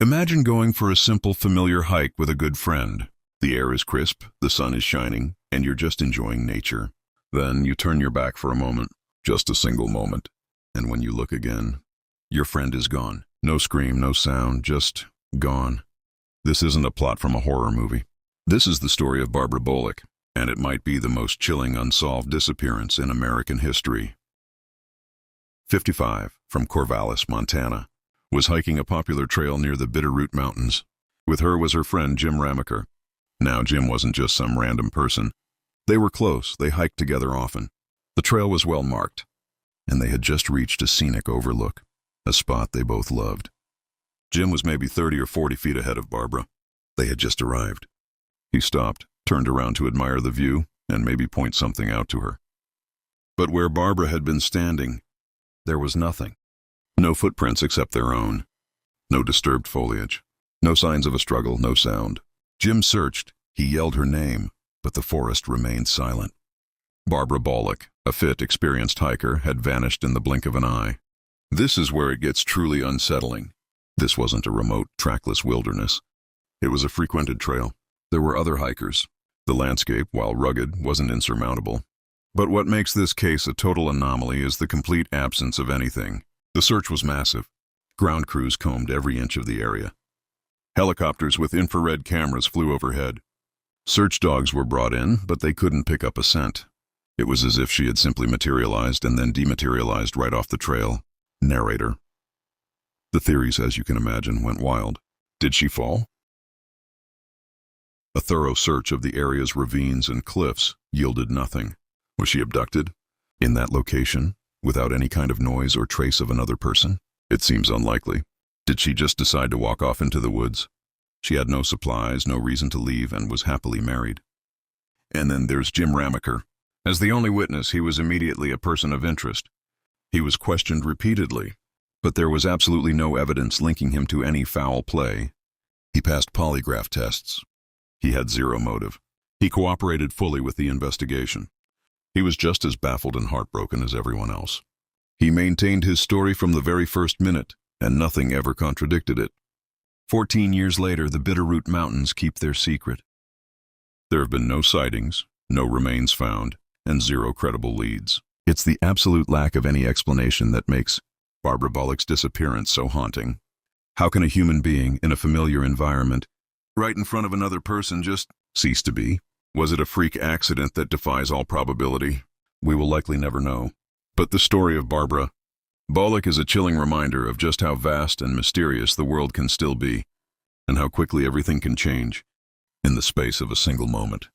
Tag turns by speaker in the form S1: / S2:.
S1: Imagine going for a simple, familiar hike with a good friend. The air is crisp, the sun is shining, and you're just enjoying nature. Then you turn your back for a moment, just a single moment. And when you look again, your friend is gone. No scream, no sound, just gone. This isn't a plot from a horror movie. This is the story of Barbara Bolick, and it might be the most chilling unsolved disappearance in American history. 55, from Corvallis, Montana, was hiking a popular trail near the Bitterroot Mountains. With her was her friend Jim Ramaker. Now, Jim wasn't just some random person. They were close, they hiked together often. The trail was well marked, and they had just reached a scenic overlook, a spot they both loved. Jim was maybe 30 or 40 feet ahead of Barbara. They had just arrived. He stopped, turned around to admire the view, and maybe point something out to her. But where Barbara had been standing, there was nothing. No footprints except their own. No disturbed foliage. No signs of a struggle, no sound. Jim searched. He yelled her name, but the forest remained silent. Barbara Bolick, a fit, experienced hiker, had vanished in the blink of an eye. This is where it gets truly unsettling. This wasn't a remote, trackless wilderness. It was a frequented trail. There were other hikers. The landscape, while rugged, wasn't insurmountable. But what makes this case a total anomaly is the complete absence of anything. The search was massive. Ground crews combed every inch of the area. Helicopters with infrared cameras flew overhead. Search dogs were brought in, but they couldn't pick up a scent. It was as if she had simply materialized and then dematerialized right off the trail. Narrator. The theories, as you can imagine, went wild. Did she fall? A thorough search of the area's ravines and cliffs yielded nothing. Was she abducted? In that location? Without any kind of noise or trace of another person? It seems unlikely. Did she just decide to walk off into the woods? She had no supplies, no reason to leave, and was happily married. And then there's Jim Ramaker. As the only witness, he was immediately a person of interest. He was questioned repeatedly, but there was absolutely no evidence linking him to any foul play. He passed polygraph tests. He had zero motive. He cooperated fully with the investigation. He was just as baffled and heartbroken as everyone else. He maintained his story from the very first minute, and nothing ever contradicted it. 14 years later, the Bitterroot Mountains keep their secret. There have been no sightings, no remains found, and zero credible leads. It's the absolute lack of any explanation that makes Barbara Bolick's disappearance so haunting. How can a human being in a familiar environment, right in front of another person, just cease to be? Was it a freak accident that defies all probability? We will likely never know. But the story of Barbara Bolick is a chilling reminder of just how vast and mysterious the world can still be, and how quickly everything can change in the space of a single moment.